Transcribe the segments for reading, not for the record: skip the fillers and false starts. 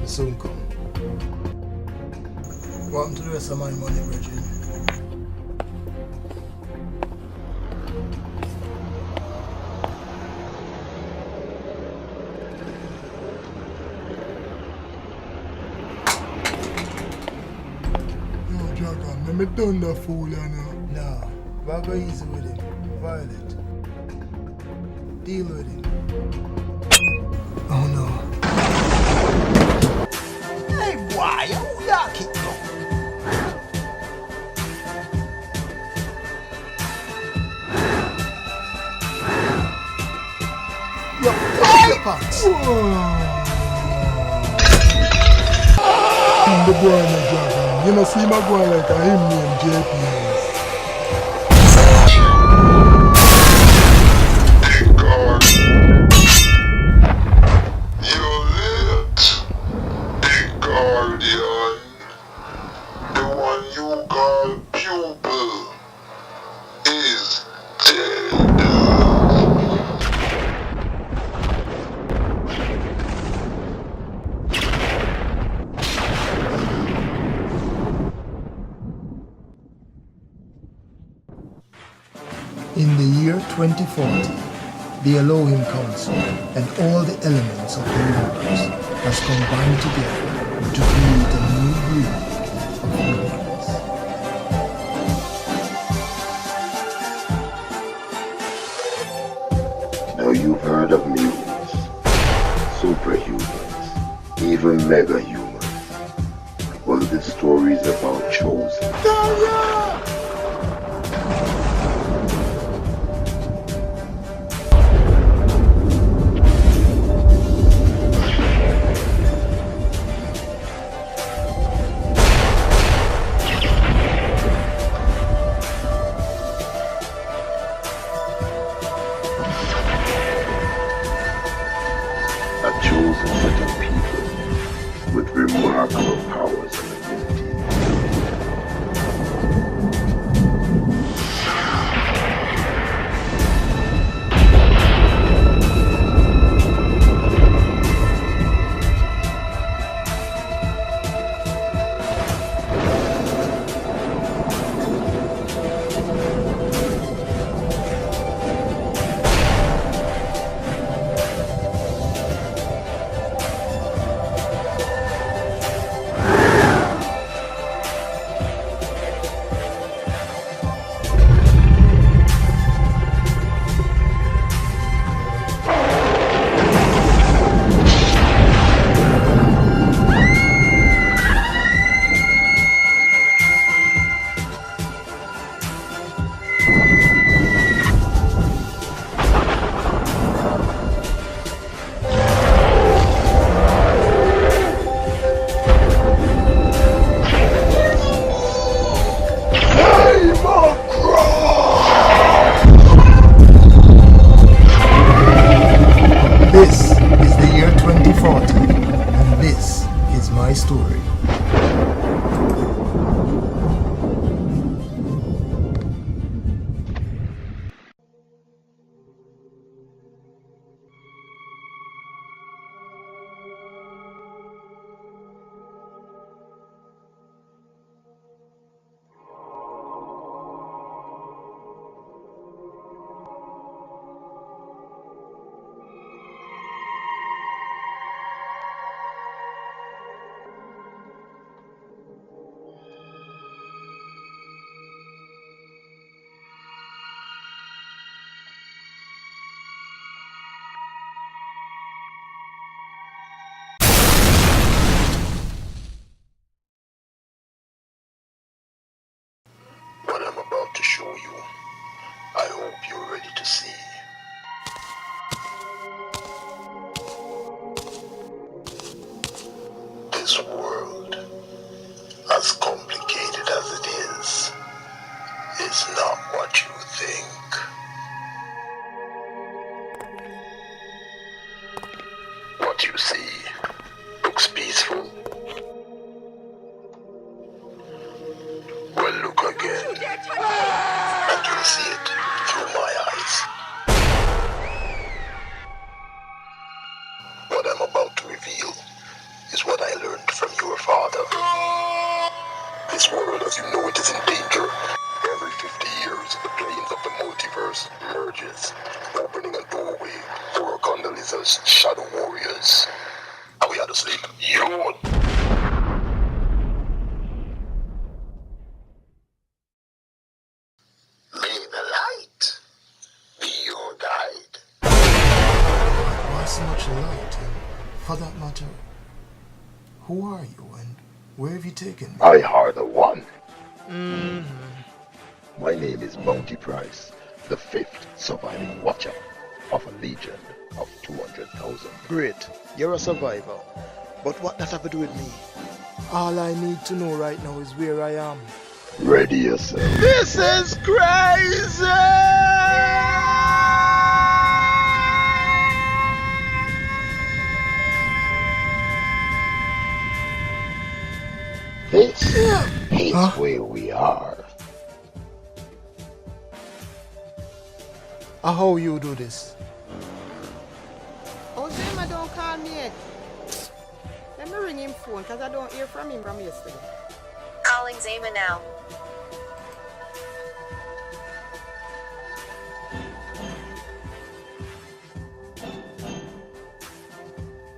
soon come. What happened to the rest of my money, Virgin? No, Dragon, let me done the fool, you know. Nah, go easy with him. Violet. Deal with him. Oh no. Hey boy, who y'all kick now? Yo, pull your pants. The boy in the Dragon. You know, see my boy like a him named JP. In the year 2040, the Elohim Council and all the elements of the universe has combined together to create a new breed of humans. Now you've heard of mutants, superhumans, even mega-humans. Well, this story is about Chosen. A chosen set of people with remarkable powers and abilities. This is the year 2040, and this is my story. What I'm about to show you, I hope you're ready to see. This world, as complicated as it is not what you think. What you see looks peaceful. Well, look again, and you'll see it through my eyes. What I'm about to reveal is what I learned is in danger. Every 50 years, the planes of the multiverse merges, opening a doorway for Condoleezza's shadow warriors. Are we out of sleep? You. May the light be your guide. Why so much light? And for that matter, who are you and where have you taken me? I are the one. My name is Bounty Price, the 5th surviving watcher of a legion of 200,000. Great, you're a survivor. But what does that have to do with me? All I need to know right now is where I am. Ready yourself. This is crazy! This is where we are. How you do this? Oh, Xayma don't call me yet. Let me ring him phone because I don't hear from him from yesterday. Calling Xayma now.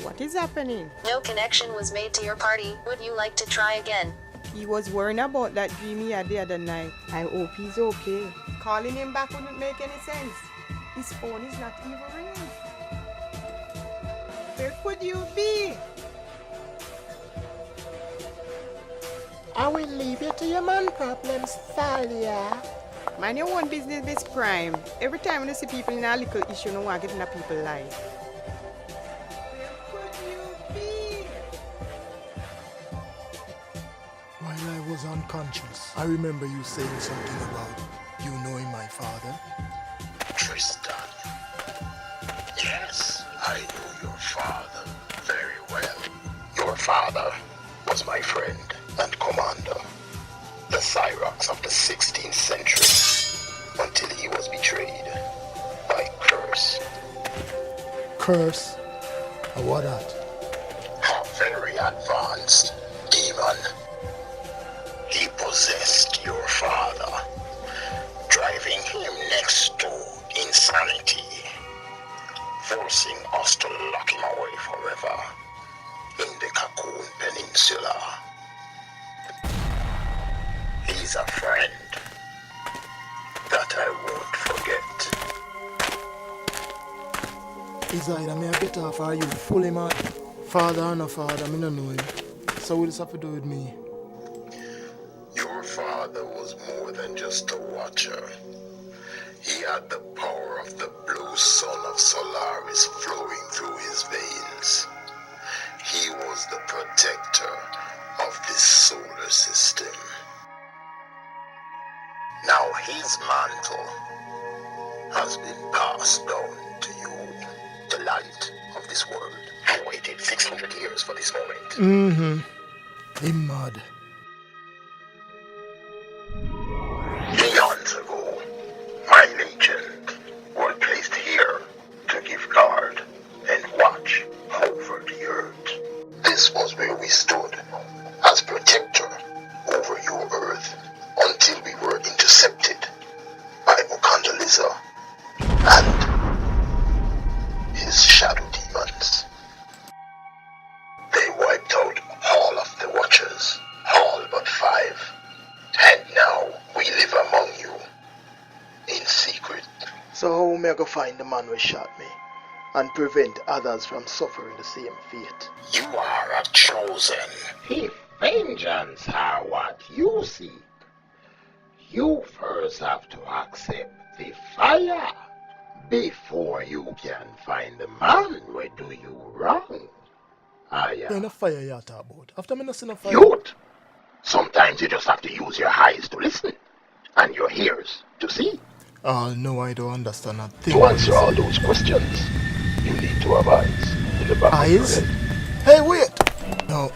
What is happening? No connection was made to your party. Would you like to try again? He was worrying about that dream he had the other night. I hope he's okay. Calling him back wouldn't make any sense. His phone is not even ringing. Where could you be? I will leave you to your man problems, Thalia. Mind your own business, this crime. Every time you see people in a little issue, no one get in a people's life. Where could you be? While I was unconscious, I remember you saying something about you knowing my father. Tristan. Yes, I know your father very well. Your father was my friend and commander, the Cyrox of the 16th century, until he was betrayed by Chross. Curse? Or what that? A very advanced demon. He possessed your father, driving him next to insanity, forcing us to lock him away forever in the Cocoon Peninsula. He's a friend that I won't forget. Is either me a bit off or you fully mad? Father or no father, me no know him. So what does this have to do with me? Your father was more than just a watcher. He had the power of the blue sun of Solaris flowing through his veins. He was the protector of this solar system. Now his mantle has been passed down to you, the light of this world. I waited 600 years for this moment. Him mad. Eons ago, my legend were placed here to give guard and watch over the earth. This was where we stood as protector over your earth until we were intercepted by Condoleezza and his shadow demons. They wiped out all of the Watchers, all but 5. And now we live among you in secret. So how me I go find the man who shot me and prevent others from suffering the same fate? You are a chosen. If vengeance are what you seek, you first have to accept the fire before you can find the man who do you wrong. Then a fire you talk about. After me not see no fire. Youth, sometimes you just have to use your eyes to listen and your ears to see. Oh no, I don't understand that thing. To answer all those questions, you need to have eyes in the back Eyes? of your head. Hey, wait! No,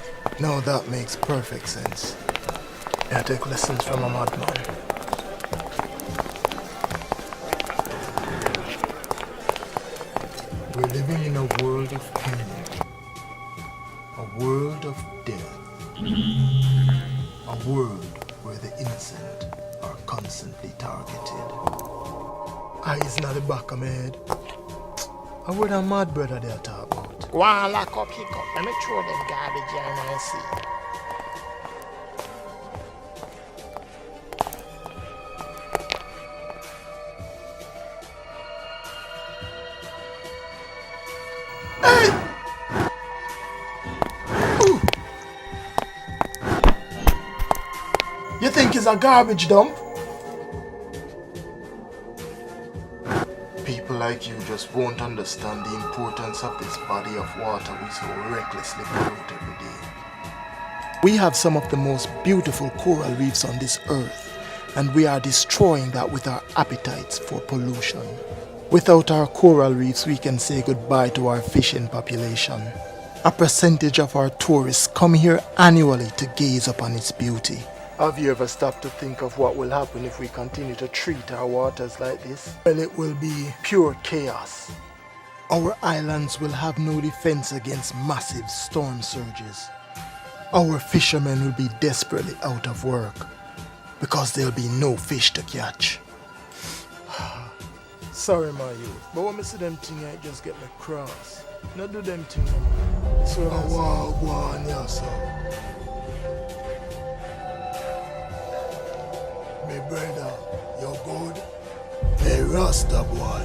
that makes perfect sense. I take lessons from a madman. We're living in a world of pain, a world of death, a world where the innocent are constantly targeted. Eyes in the back of my head. I would a mad brother there talk about. Go on, lock up, hick up. Let me throw them garbage here and I see. You think it's a garbage dump? People like you just won't understand the importance of this body of water we so recklessly pollute every day. We have some of the most beautiful coral reefs on this earth, and we are destroying that with our appetites for pollution. Without our coral reefs, we can say goodbye to our fishing population. A percentage of our tourists come here annually to gaze upon its beauty. Have you ever stopped to think of what will happen if we continue to treat our waters like this? Well, it will be pure chaos. Our islands will have no defense against massive storm surges. Our fishermen will be desperately out of work because there'll be no fish to catch. Sorry, my youth, but when I see them thing, I just get me cross. Not do them thing, man. So I walk on, yeah, so. Me brother, you good? Hey, Rasta boy,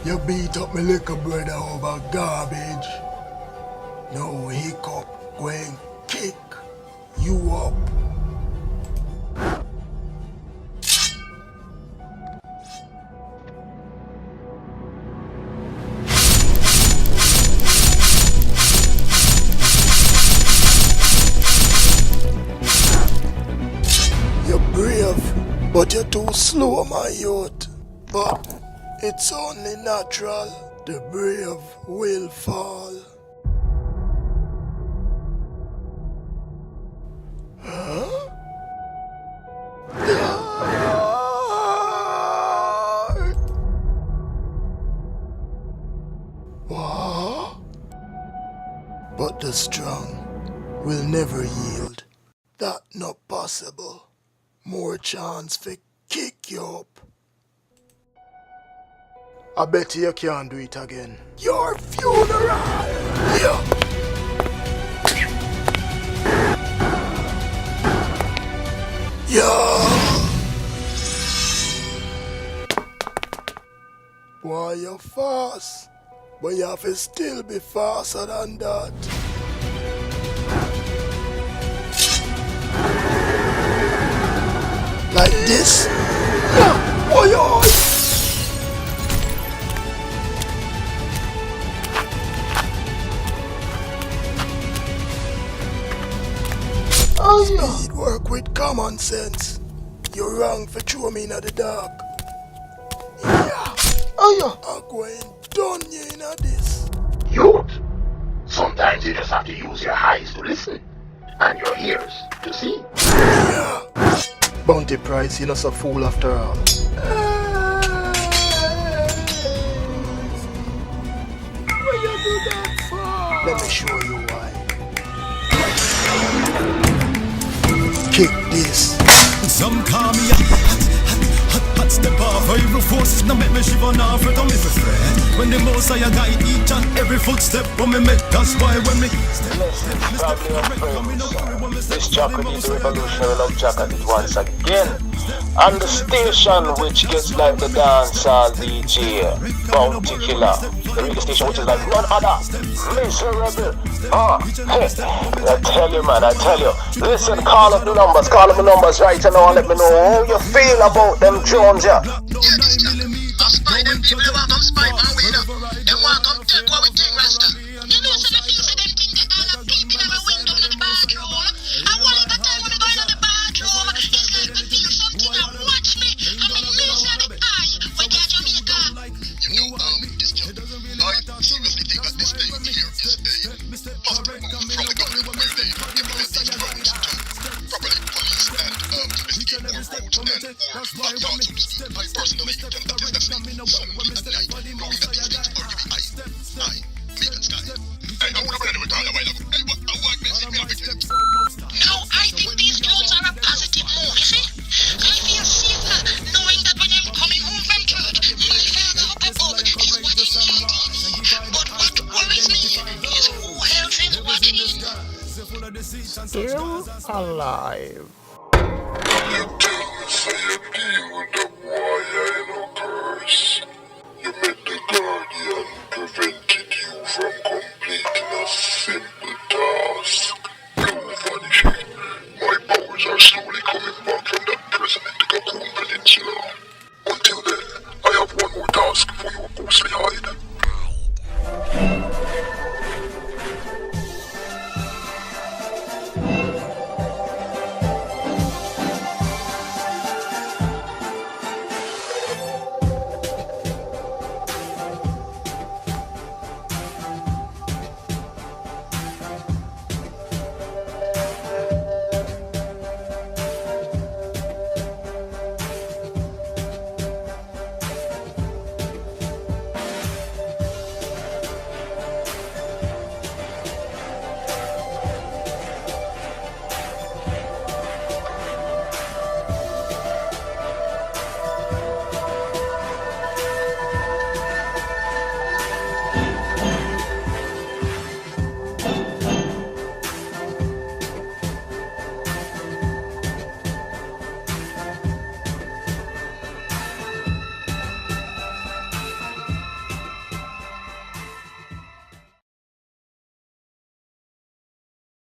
you beat up me little brother over garbage. No hiccup, go and kick you up. But you're too slow, my youth. But it's only natural. The brave will fall. Huh? What? But the strong will never yield. That not possible. More chance for kick you up. I bet you can't do it again. Your funeral! Yeah. Yeah. Boy, you're fast. But you have to still be faster than that. Like this? Yeah. Oh, yeah. Oh, yeah. Speed work with common sense. You're wrong for throwing me in the dark. Yeah. Oh, yeah. I'm going done you in this. Youth, sometimes you just have to use your eyes to listen and your ears to see. Yeah. Bounty Price, you're not a fool after all. What you do that for? Let me show you why. Kick this. Some call me a hot step off. Evil forces now make me shiver now for don't live a friend. When the most I guide each and every footstep when me make, that's why when me this jacket is revolutionary love jacket it once again. And the station which gets like the dancehall DJ Bounty Killer. The radio station which is like none other. Miserable. Hey, I tell you man, I tell you. Listen, call up the numbers right now and let me know how you feel about them drones here. I spy them people who want to come spy my way now. They want to come take what we think, Rasta. You know, so the piece of them thing that all the people in the window in the bathroom. And whatever time when I go in the bathroom, it's like we feel something that watch me. I mean, millions of the eye when they're Jamaica. You know, this job. I seriously think that this thing here is a positive move from the government where they implement these drones to properly police and investigate more roads and more lockdowns, so to speak. I personally think that is definitely some at night, knowing that these things are giving eye, meat and sky. Hey, I would have been able to call a while ago. Hey, what? I want me to see me up again. No, I think these drones are a positive Still alive. You tell me, say you deal with the boy.